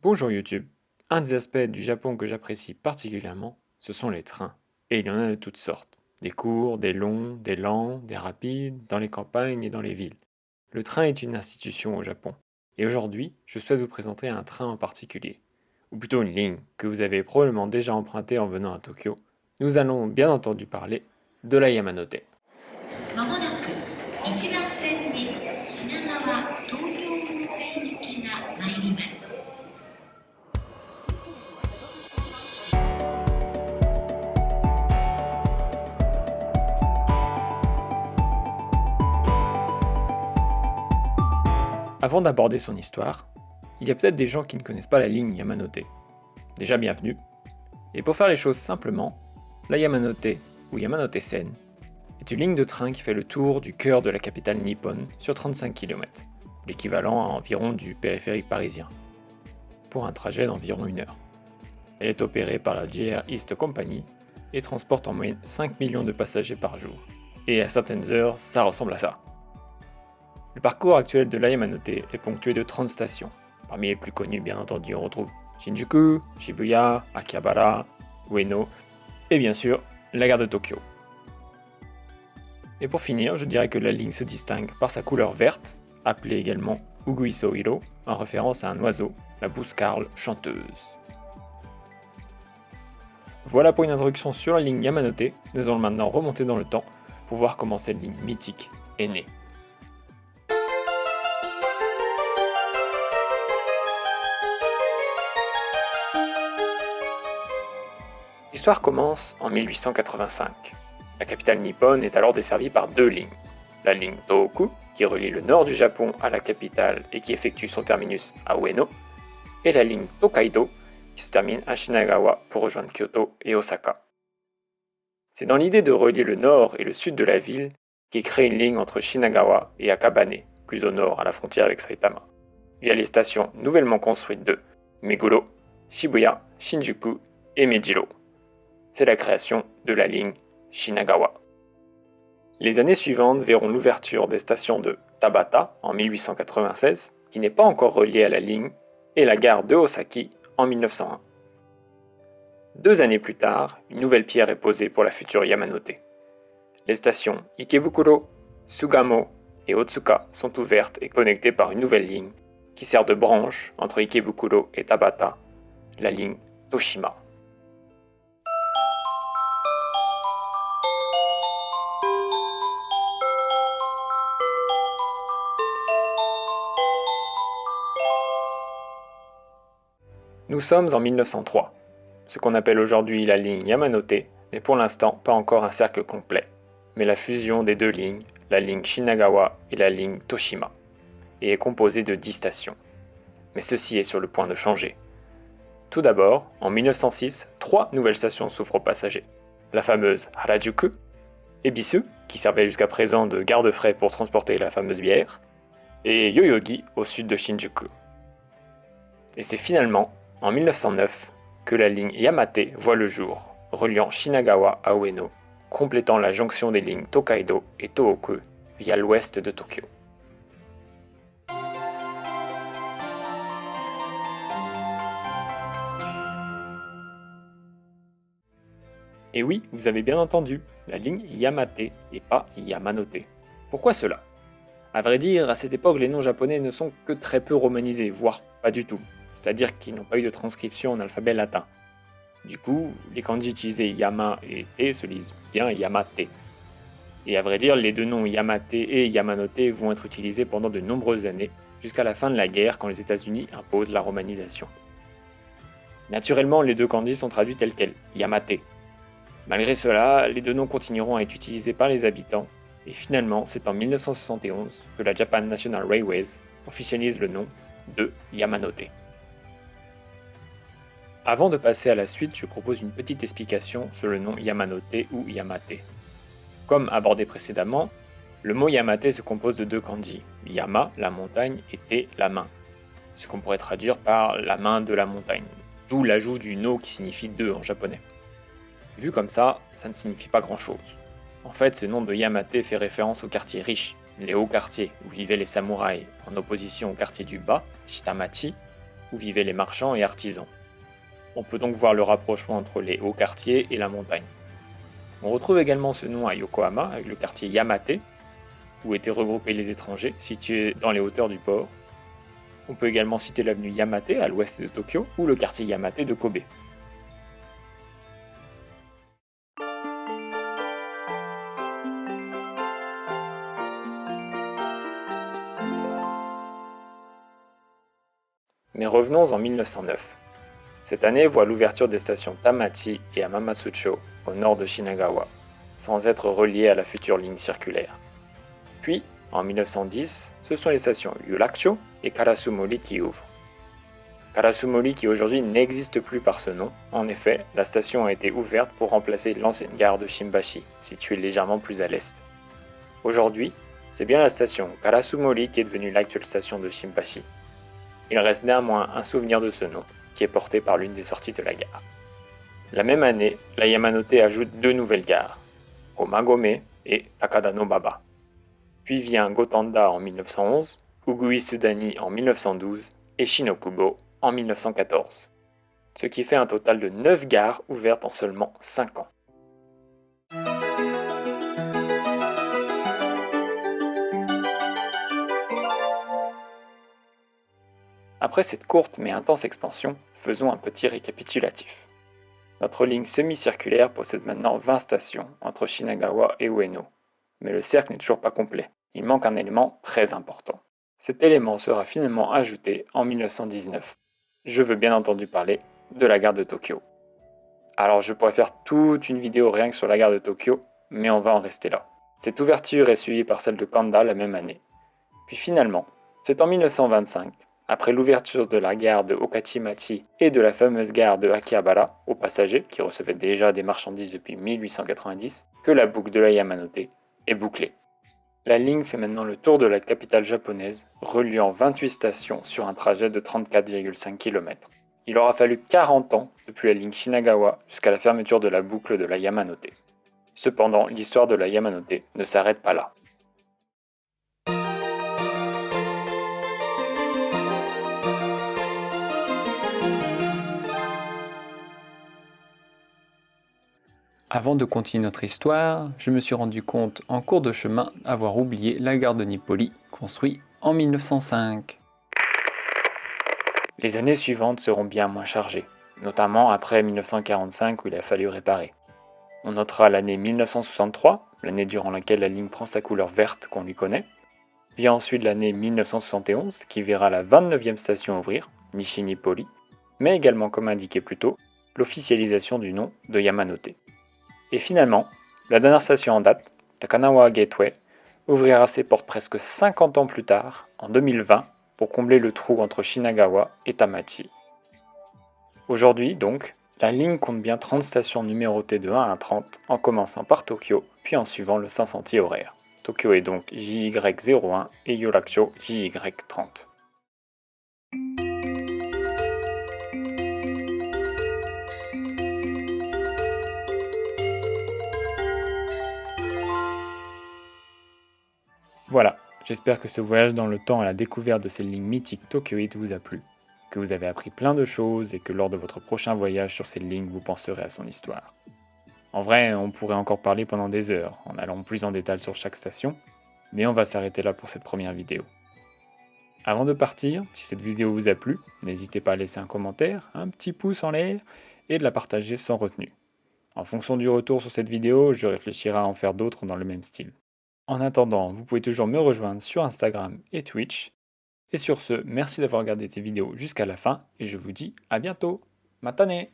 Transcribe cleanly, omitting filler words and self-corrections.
Bonjour YouTube. Un des aspects du Japon que j'apprécie particulièrement, ce sont les trains. Et il y en a de toutes sortes. Des courts, des longs, des lents, des rapides, dans les campagnes et dans les villes. Le train est une institution au Japon. Et aujourd'hui, je souhaite vous présenter un train en particulier. Ou plutôt une ligne que vous avez probablement déjà empruntée en venant à Tokyo. Nous allons bien entendu parler de la Yamanote. まもなく1番線に品川東京方面行きが参ります。Avant d'aborder son histoire, il y a peut-être des gens qui ne connaissent pas la ligne Yamanote. Déjà bienvenue. Et pour faire les choses simplement, la Yamanote, ou Yamanote-sen, est une ligne de train qui fait le tour du cœur de la capitale nippone sur 35 km, l'équivalent à environ du périphérique parisien, pour un trajet d'environ 1 heure. Elle est opérée par la JR East Company et transporte en moyenne 5 millions de passagers par jour. Et à certaines heures, ça ressemble à ça. Le parcours actuel de la Yamanote est ponctué de 30 stations. Parmi les plus connues, bien entendu, on retrouve Shinjuku, Shibuya, Akihabara, Ueno, et bien sûr, la gare de Tokyo. Et pour finir, je dirais que la ligne se distingue par sa couleur verte, appelée également Uguiso Hiro, en référence à un oiseau, la bouscarle chanteuse. Voilà pour une introduction sur la ligne Yamanote. Nous allons maintenant remonter dans le temps pour voir comment cette ligne mythique est née. L'histoire commence en 1885. La capitale nippone est alors desservie par 2 lignes. La ligne Tohoku, qui relie le nord du Japon à la capitale et qui effectue son terminus à Ueno, et la ligne Tokaido, qui se termine à Shinagawa pour rejoindre Kyoto et Osaka. C'est dans l'idée de relier le nord et le sud de la ville qu'est créée une ligne entre Shinagawa et Akabane, plus au nord à la frontière avec Saitama, via les stations nouvellement construites de Meguro, Shibuya, Shinjuku et Mejiro. C'est la création de la ligne Shinagawa. Les années suivantes verront l'ouverture des stations de Tabata en 1896, qui n'est pas encore reliée à la ligne, et la gare de Osaki en 1901. 2 années plus tard, une nouvelle pierre est posée pour la future Yamanote. Les stations Ikebukuro, Sugamo et Otsuka sont ouvertes et connectées par une nouvelle ligne qui sert de branche entre Ikebukuro et Tabata, la ligne Toshima. Nous sommes en 1903. Ce qu'on appelle aujourd'hui la ligne Yamanote n'est pour l'instant pas encore un cercle complet, mais la fusion des 2 lignes, la ligne Shinagawa et la ligne Toshima, et est composée de 10 stations. Mais ceci est sur le point de changer. Tout d'abord, en 1906, 3 nouvelles stations s'ouvrent aux passagers. La fameuse Harajuku, Ebisu, qui servait jusqu'à présent de garde-frais pour transporter la fameuse bière, et Yoyogi au sud de Shinjuku. Et c'est finalement en 1909 que la ligne Yamate voit le jour, reliant Shinagawa à Ueno, complétant la jonction des lignes Tokaido et Tohoku via l'ouest de Tokyo. Et oui, vous avez bien entendu, la ligne Yamate et pas Yamanote. Pourquoi cela? À vrai dire, à cette époque, les noms japonais ne sont que très peu romanisés, voire pas du tout. C'est-à-dire qu'ils n'ont pas eu de transcription en alphabet latin. Du coup, les kanji utilisés Yama et Te se lisent bien Yamate. Et à vrai dire, les 2 noms Yamate et Yamanote vont être utilisés pendant de nombreuses années, jusqu'à la fin de la guerre quand les États-Unis imposent la romanisation. Naturellement, les 2 kanji sont traduits tels quels, Yamate. Malgré cela, les 2 noms continueront à être utilisés par les habitants, et finalement, c'est en 1971 que la Japan National Railways officialise le nom de Yamanote. Avant de passer à la suite, je propose une petite explication sur le nom Yamanote ou Yamate. Comme abordé précédemment, le mot Yamate se compose de 2 kanji, Yama, la montagne, et Te, la main, ce qu'on pourrait traduire par la main de la montagne, d'où l'ajout du no qui signifie 2 en japonais. Vu comme ça ne signifie pas grand chose. En fait, ce nom de Yamate fait référence au quartier riche, les hauts quartiers où vivaient les samouraïs, en opposition au quartier du bas, Shitamachi, où vivaient les marchands et artisans. On peut donc voir le rapprochement entre les hauts quartiers et la montagne. On retrouve également ce nom à Yokohama avec le quartier Yamate, où étaient regroupés les étrangers, situé dans les hauteurs du port. On peut également citer l'avenue Yamate à l'ouest de Tokyo ou le quartier Yamate de Kobe. Mais revenons en 1909. Cette année voit l'ouverture des stations Tamachi et Hamamatsucho au nord de Shinagawa, sans être reliées à la future ligne circulaire. Puis, en 1910, ce sont les stations Yurakucho et Karasumori qui ouvrent. Karasumori qui aujourd'hui n'existe plus par ce nom, en effet, la station a été ouverte pour remplacer l'ancienne gare de Shimbashi, située légèrement plus à l'est. Aujourd'hui, c'est bien la station Karasumori qui est devenue l'actuelle station de Shimbashi. Il reste néanmoins un souvenir de ce nom, qui est porté par l'une des sorties de la gare. La même année, la Yamanote ajoute 2 nouvelles gares, Komagome et Takada-no-Baba. Puis vient Gotanda en 1911, Ugui-Sudani en 1912 et Shinokubo en 1914. Ce qui fait un total de 9 gares ouvertes en seulement 5 ans. Après cette courte mais intense expansion, faisons un petit récapitulatif. Notre ligne semi-circulaire possède maintenant 20 stations entre Shinagawa et Ueno. Mais le cercle n'est toujours pas complet. Il manque un élément très important. Cet élément sera finalement ajouté en 1919. Je veux bien entendu parler de la gare de Tokyo. Alors je pourrais faire toute une vidéo rien que sur la gare de Tokyo, mais on va en rester là. Cette ouverture est suivie par celle de Kanda la même année. Puis finalement, c'est en 1925, après l'ouverture de la gare de Okachimachi et de la fameuse gare de Akihabara aux passagers, qui recevaient déjà des marchandises depuis 1890, que la boucle de la Yamanote est bouclée. La ligne fait maintenant le tour de la capitale japonaise, reliant 28 stations sur un trajet de 34,5 km. Il aura fallu 40 ans depuis la ligne Shinagawa jusqu'à la fermeture de la boucle de la Yamanote. Cependant, l'histoire de la Yamanote ne s'arrête pas là. Avant de continuer notre histoire, je me suis rendu compte en cours de chemin avoir oublié la gare de Nippoli, construite en 1905. Les années suivantes seront bien moins chargées, notamment après 1945 où il a fallu réparer. On notera l'année 1963, l'année durant laquelle la ligne prend sa couleur verte qu'on lui connaît. Vient ensuite l'année 1971 qui verra la 29e station ouvrir, Nishi-Nippoli, mais également comme indiqué plus tôt, l'officialisation du nom de Yamanote. Et finalement, la dernière station en date, Takanawa Gateway, ouvrira ses portes presque 50 ans plus tard, en 2020, pour combler le trou entre Shinagawa et Tamachi. Aujourd'hui, donc, la ligne compte bien 30 stations numérotées de 1 à 30, en commençant par Tokyo, puis en suivant le sens anti-horaire. Tokyo est donc JY01 et Yurakucho JY30. Voilà, j'espère que ce voyage dans le temps à la découverte de ces lignes mythiques tokyoïtes vous a plu, que vous avez appris plein de choses et que lors de votre prochain voyage sur ces lignes vous penserez à son histoire. En vrai, on pourrait encore parler pendant des heures, en allant plus en détail sur chaque station, mais on va s'arrêter là pour cette première vidéo. Avant de partir, si cette vidéo vous a plu, n'hésitez pas à laisser un commentaire, un petit pouce en l'air et de la partager sans retenue. En fonction du retour sur cette vidéo, je réfléchirai à en faire d'autres dans le même style. En attendant, vous pouvez toujours me rejoindre sur Instagram et Twitch. Et sur ce, merci d'avoir regardé cette vidéo jusqu'à la fin et je vous dis à bientôt. Matane!